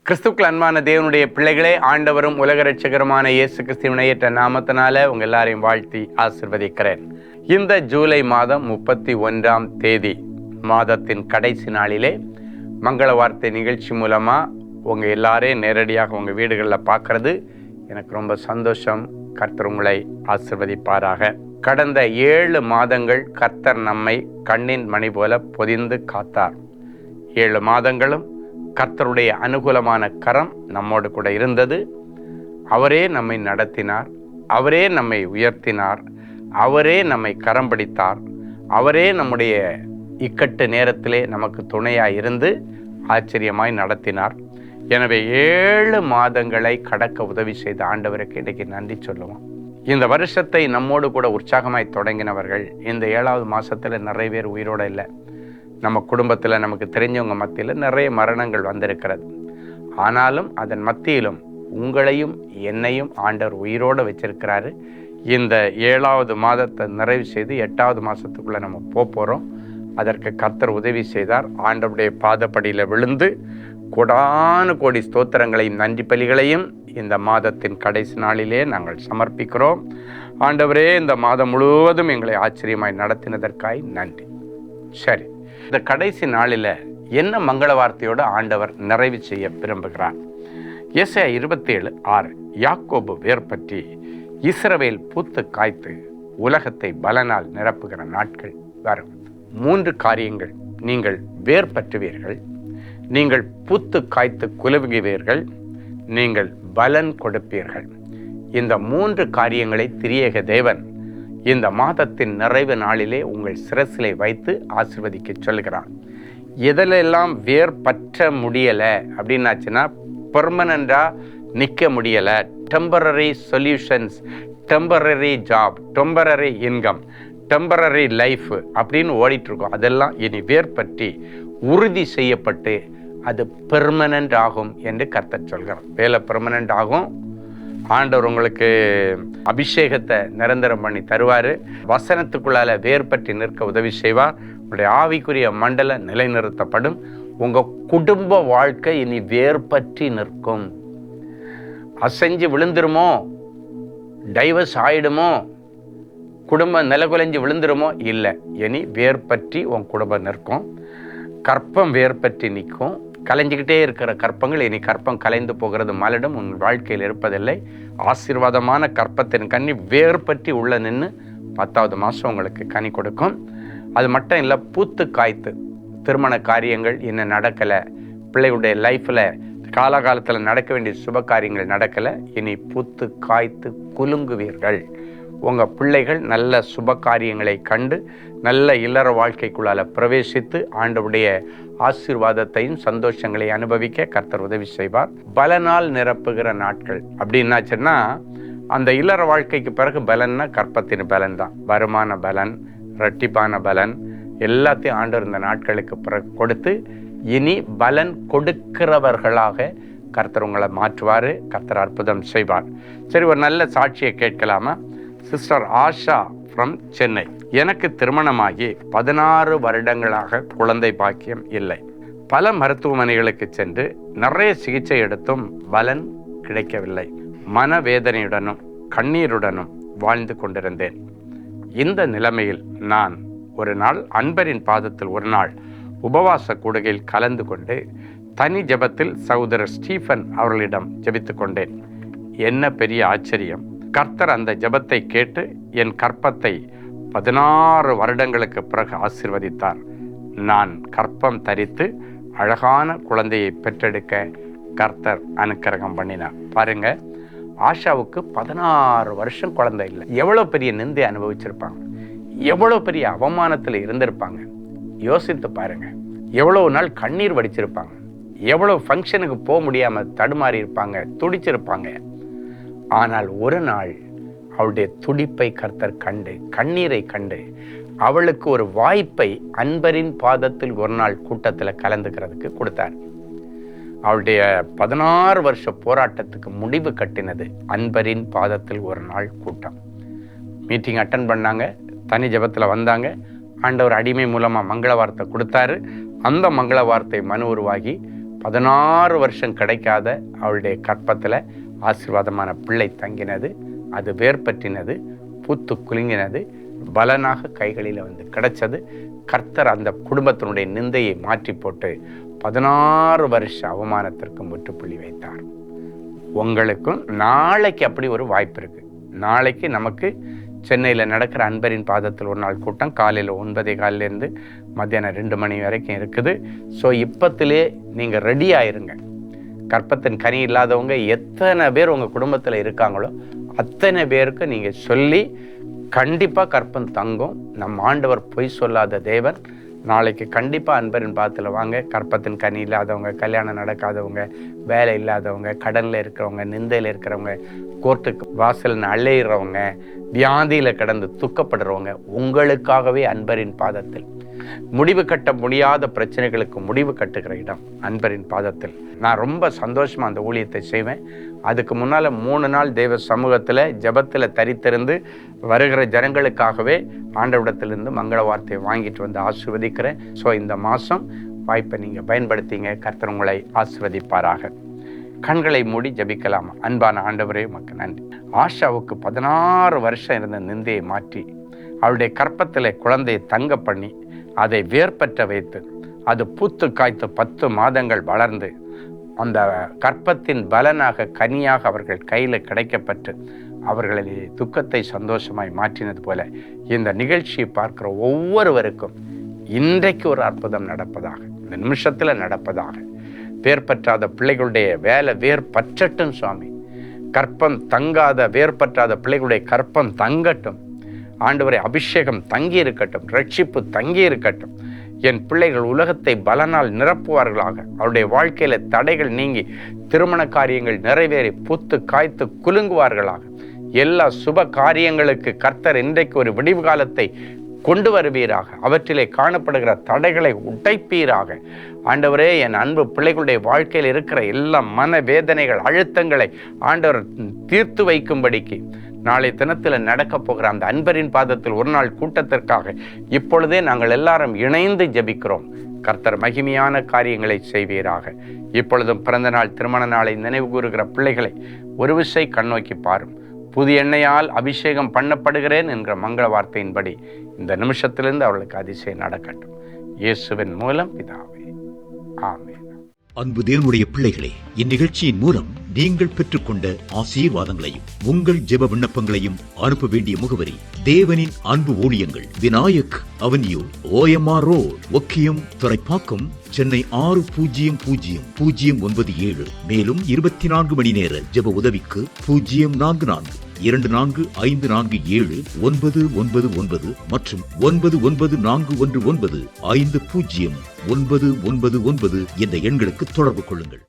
கிறிஸ்துக்கள் அன்பான தேவனுடைய பிள்ளைகளே, ஆண்டவரும் உலக ரட்சகருமான இயேசு கிறிஸ்துவின் ஏற்ற நாமத்தினால உங்க எல்லாரையும் வாழ்த்தி ஆசீர்வதிக்கிறேன். இந்த ஜூலை மாதம் 31ஆம் தேதி மாதத்தின் கடைசி நாளிலே மங்கள வார்த்தை நிகழ்ச்சி மூலமா உங்க எல்லாரையும் நேரடியாக உங்க வீடுகளில் பார்க்கறது எனக்கு ரொம்ப சந்தோஷம். கர்த்தர் உங்களை ஆசீர்வதிப்பாராக. கடந்த 7 மாதங்கள் கர்த்தர் நம்மை கண்ணின் மணி போல பொதிந்து காத்தார். 7 மாதங்களும் கர்த்தருடைய அனுகூலமான கரம் நம்மோடு கூட இருந்தது. அவரே நம்மை நடத்தினார், அவரே நம்மை உயர்த்தினார், அவரே நம்மை கரம் பிடித்தார், அவரே நம்முடைய இக்கட்டு நேரத்திலே நமக்கு துணையாய் இருந்து ஆச்சரியமாய் நடத்தினார். எனவே 7 மாதங்களை கடக்க உதவி செய்த ஆண்டவருக்கு இன்றைக்கு நன்றி சொல்லுவோம். இந்த வருஷத்தை நம்மோடு கூட உற்சாகமாய் தொடங்கினவர்கள் இந்த 7வது மாதத்தில் நிறைய பேர் உயிரோடு இல்லை. நம்ம குடும்பத்தில் நமக்கு தெரிஞ்சவங்க மத்தியில் நிறைய மரணங்கள் வந்திருக்கிறது. ஆனாலும் அதன் மத்தியிலும் உங்களையும் என்னையும் ஆண்டவர் உயிரோடு வச்சிருக்கிறாரு. இந்த 7வது மாதத்தை நிறைவு செய்து 8வது மாதத்துக்குள்ளே நம்ம போகிறோம். அதற்கு கர்த்தர் உதவி செய்தார். ஆண்டவருடைய பாதப்படியில் விழுந்து கோடானு கோடி ஸ்தோத்திரங்களையும் நன்றி பலிகளையும் இந்த மாதத்தின் கடைசி நாளிலே நாங்கள் சமர்ப்பிக்கிறோம். ஆண்டவரே, இந்த மாதம் முழுவதும் எங்களை ஆச்சரியமாய் நடத்தினதற்காய் நன்றி. சரி, இந்த கடைசி நாளில் என்ன மங்கள வார்த்தையோடு ஆண்டவர் நிறைவு செய்ய விரும்புகிறார்? ஏசாயா 27:6 யாக்கோபு வேர் பற்றி இஸ்ரவேல் பூத்து காய்த்து உலகத்தை பலனால் நிரப்புகிற நாட்கள் வரும். 3 காரியங்கள். நீங்கள் வேர் பற்றுவீர்கள், நீங்கள் பூத்து காய்த்து குலுங்குவீர்கள், நீங்கள் பலன் கொடுப்பீர்கள். இந்த 3 காரியங்களை திரியேக தேவன் இந்த மாதத்தின் நிறைவு நாளிலே உங்கள் சிரசிலை வைத்து ஆசீர்வதிக்க சொல்கிறான். எதிலெல்லாம் வேர் பற்ற முடியலை அப்படின்னாச்சுன்னா, பெர்மனண்டாக நிற்க முடியலை, temporary solutions, temporary job, temporary income, temporary life அப்படின்னு ஓடிட்டுருக்கோம். அதெல்லாம் இனி வேர் பற்றி உறுதி செய்யப்பட்டு அது பெர்மனண்ட் ஆகும் என்று கர்த்தர் சொல்கிறார். வேலை பெர்மனண்ட் ஆகும். ஆண்டவர் உங்களுக்கு அபிஷேகத்தை நிரந்தரம் பண்ணி தருவார். வசனத்துக்குள்ளால வேர் பற்றி நிற்க உதவி செய்வார். உங்களுடைய ஆவிக்குரிய மண்டலம் நிலைநிறுத்தப்படும். உங்கள் குடும்ப வாழ்க்கை இனி வேர் பற்றி நிற்கும். அசைஞ்சு விழுந்துருமோ, டைவர்ஸ் ஆயிடுமோ, குடும்பம் நிலகுலைஞ்சு விழுந்துருமோ, இல்லை. இனி வேர் பற்றி உன் குடும்பம் நிற்கும். கற்பம் வேர் பற்றி நிற்கும். கலைஞ்சிக்கிட்டே இருக்கிற கற்பங்கள் இனி கற்பம் கலைந்து போகிறது மலடும் உன் வாழ்க்கையில் இருப்பதில்லை. ஆசீர்வாதமான கற்பத்தின் கனி வேர் பற்றி உள்ள நின்று 10வது மாதம் உங்களுக்கு கனி கொடுக்கும். அது மட்டும் இல்லை, பூத்து காய்த்து திருமண காரியங்கள் இன்னும் நடக்கலை, பிள்ளைகளுடைய லைஃப்பில் காலகாலத்தில் நடக்க வேண்டிய சுப காரியங்கள் நடக்கலை, இனி பூத்து காய்த்து குலுங்குவீர்கள். உங்கள் பிள்ளைகள் நல்ல சுப காரியங்களை கண்டு நல்ல இல்லற வாழ்க்கைக்குள்ளால் பிரவேசித்து ஆண்டவருடைய ஆசீர்வாதத்தையும் சந்தோஷங்களை அனுபவிக்க கர்த்தர் உதவி செய்வார். பலனால் நிரப்புகிற நாட்கள் அப்படின்னாச்சுன்னா, அந்த இல்லற வாழ்க்கைக்கு பிறகு பலன்னா கற்பத்தின் பலன் தான். வருமான பலன், இரட்டிப்பான பலன் எல்லாத்தையும் ஆண்டவர் இந்த நாட்களுக்கு பிறகு கொடுத்து இனி பலன் கொடுக்கிறவர்களாக கர்த்தர் உங்களை மாற்றுவார். கர்த்தர் அற்புதம் செய்வார். சரி, ஒரு நல்ல சாட்சியை கேட்கலாமா? Sister Asha from Chennai. எனக்கு திருமணமாகி 16 வருடங்களாக குழந்தை பாக்கியம் இல்லை. பல மருத்துவமனைகளுக்கு சென்று நிறைய சிகிச்சை எடுத்தும் பலன் கிடைக்கவில்லை. மனவேதனையுடனும் கண்ணீருடனும் வாழ்ந்து கொண்டிருந்தேன். இந்த நிலைமையில் நான் ஒரு நாள் அன்பரின் பாதத்தில் ஒரு நாள் உபவாச கூடுகையில் கலந்து கொண்டு தனி ஜெபத்தில் சகோதரர் ஸ்டீஃபன் அவர்களிடம் ஜெபித்து கொண்டேன். என்ன பெரிய ஆச்சரியம்! கர்த்தர் அந்த ஜெபத்தை கேட்டு என் கற்பத்தை 16 வருடங்களுக்கு பிறகு ஆசீர்வதித்தார். நான் கற்பம் தரித்து அழகான குழந்தையை பெற்றெடுக்க கர்த்தர் அனுக்கிரகம் பண்ணினார். பாருங்க, ஆஷாவுக்கு 16 வருஷம் குழந்தை இல்லை. எவ்வளோ பெரிய நிந்தை அனுபவிச்சிருப்பாங்க, எவ்வளோ பெரிய அவமானத்தில் இருந்திருப்பாங்க. யோசித்து பாருங்க. எவ்வளோ நாள் கண்ணீர் வடிச்சிருப்பாங்க, எவ்வளோ ஃபங்க்ஷனுக்கு போக முடியாமல் தடுமாறி இருப்பாங்க, துடிச்சிருப்பாங்க. ஆனால் ஒரு நாள் அவளுடைய துடிப்பை கர்த்தர் கண்டு, கண்ணீரை கண்டு அவளுக்கு ஒரு வாய்ப்பை அன்பரின் பாதத்தில் ஒரு நாள் கூட்டத்தில் கலந்துக்கிறதுக்கு கொடுத்தார். அவளுடைய 16 வருஷ போராட்டத்துக்கு முடிவு கட்டினது அன்பரின் பாதத்தில் ஒரு நாள் கூட்டம். மீட்டிங் அட்டன் பண்ணாங்க, தனி ஜெபத்தில் வந்தாங்க. ஆண்டவர் அடிமை மூலமாக மங்கள வார்த்தை கொடுத்தாரு. அந்த மங்கள வார்த்தை மனு உருவாகி 16 வருஷம் கிடைக்காத அவளுடைய கற்பத்தில் ஆசீர்வாதமான பிள்ளை தங்கினது. அது வேர்பற்றினது, பூத்து குலுங்கினது, பலனாக கைகளில் வந்து கிடைச்சது. கர்த்தர் அந்த குடும்பத்தினுடைய நிந்தையை மாற்றி போட்டு 16 வருஷ அவமானத்திற்கு முற்றுப்புள்ளி வைத்தார். உங்களுக்கும் நாளைக்கு அப்படி ஒரு வாய்ப்பு இருக்குது. நாளைக்கு நமக்கு சென்னையில் நடக்கிற அன்பரின் பாதத்தில் ஒரு நாள் கூட்டம் காலையில் 9:15 மத்தியானம் 2 மணி வரைக்கும் இருக்குது. ஸோ இப்பத்திலே நீங்கள் ரெடி ஆயிருங்க. கற்பத்தின் கனி இல்லாதவங்க எத்தனை பேர் உங்கள் குடும்பத்தில் இருக்காங்களோ அத்தனை பேருக்கு நீங்கள் சொல்லி கண்டிப்பாக கற்பம் தங்கும். நம் ஆண்டவர் பொய் சொல்லாத தேவன். நாளைக்கு கண்டிப்பாக அன்பரின் பாதத்தில் வாங்க. கற்பத்தின் கனி இல்லாதவங்க, கல்யாணம் நடக்காதவங்க, வேலை இல்லாதவங்க, கடனில் இருக்கிறவங்க, நிந்தையில் இருக்கிறவங்க, கோர்ட்டுக்கு வாசல் அலையிறவங்க, வியாதியில் கடந்து துக்கப்படுறவங்க, உங்களுக்காகவே அன்பரின் பாதத்தில் முடிவு கட்ட முடியாத பிரச்சனைகளுக்கு முடிவு கட்டுகிற இடம் அன்பரின் பாதத்தில். நான் ரொம்ப சந்தோஷமாக அந்த ஊழியத்தை செய்வேன். அதுக்கு முன்னால் 3 நாள் தேவ சமூகத்தில் ஜெபத்தில் தரித்திருந்து வருகிற ஜனங்களுக்காகவே ஆண்டவரிடத்திலிருந்து மங்கள வார்த்தையை வாங்கிட்டு வந்து ஆசீர்வதிக்கிறேன். ஸோ இந்த மாதம் வாய்ப்பை நீங்கள் பயன்படுத்திங்க. கர்த்தர் உங்களை ஆசீர்வதிப்பாராக. கண்களை மூடி ஜபிக்கலாமா? அன்பான ஆண்டவரே, உமக்கு நன்றி. ஆஷாவுக்கு 16 வருஷம் இருந்த நிந்தையை மாற்றி அவளுடைய கற்பத்தில் குழந்தையை தங்க பண்ணி அதை வேர்பற்ற வைத்து அது பூத்து காய்த்து 10 மாதங்கள் வளர்ந்து அந்த கற்பத்தின் பலனாக கனியாக அவர்கள் கையில் கிடைக்கப்பட்டு அவர்களது துக்கத்தை சந்தோஷமாய் மாற்றினது போல இந்த நிகழ்ச்சியை பார்க்கிற ஒவ்வொருவருக்கும் இன்றைக்கு ஒரு அற்புதம் நடப்பதாக, இந்த நிமிஷத்தில் நடப்பதாக. வேர்பற்றாத பிள்ளைகளுடைய வேலை வேர்பற்றட்டும் சுவாமி. கற்பம் தங்காத வேர்பற்றாத பிள்ளைகளுடைய கற்பம் தங்கட்டும் ஆண்டவரே. அபிஷேகம் தங்கி இருக்கட்டும், ரட்சிப்பு தங்கி இருக்கட்டும். என் பிள்ளைகள் உலகத்தை பலனால் நிரப்புவார்களாக. அவருடைய வாழ்க்கையில் தடைகள் நீங்கி திருமண காரியங்கள் நிறைவேறி பூத்து காய்த்து குலுங்குவார்களாக. எல்லா சுப காரியங்களுக்கு கர்த்தர் இன்றைக்கு ஒரு விடிவு காலத்தை கொண்டு வருவீராக. அவற்றிலே காணப்படுகிற தடைகளை உடைப்பீராக. ஆண்டவரே, என் அன்பு பிள்ளைகளுடைய வாழ்க்கையில் இருக்கிற எல்லா மன வேதனைகள், அழுத்தங்களை ஆண்டவர் தீர்த்து வைக்கும்படிக்கு நாளை தினத்தில் நடக்க போகிற அந்த அன்பரின் பாதத்தில் ஒரு நாள் கூட்டத்திற்காக இப்பொழுதே நாங்கள் எல்லாரும் இணைந்து ஜெபிக்கிறோம். கர்த்தர் மகிமையான காரியங்களை செய்வீராக. இப்பொழுதும் பிறந்த நாள், திருமண நாளை நினைவு கூறுகிற பிள்ளைகளை ஒரு விசை கண்ணோக்கி பாரும். புது எண்ணெயால் அபிஷேகம் பண்ணப்படுகிறேன் என்கிற மங்கள வார்த்தையின்படி இந்த நிமிஷத்திலிருந்து அவர்களுக்கு அதிசயம் நடக்கட்டும். இயேசுவின் மூலம் பிதாவே, ஆமென். அன்பு தேவனுடைய பிள்ளைகளே, இந்நிகழ்ச்சியின் மூலம் நீங்கள் பெற்றுக்கொண்ட ஆசீர்வாதங்களையும் உங்கள் ஜெப விண்ணப்பங்களையும் அனுப்ப வேண்டிய முகவரி: தேவனின் அன்பு ஊழியங்கள், Vinayak avenue, OMR road, Okkiyam, Thoraipakkam, Chennai 600097. மேலும் 24 மணி நேர ஜெப உதவிக்கு 044-24547-999 மற்றும் 9941150999 என்ற எண்களுக்கு தொடர்பு கொள்ளுங்கள்.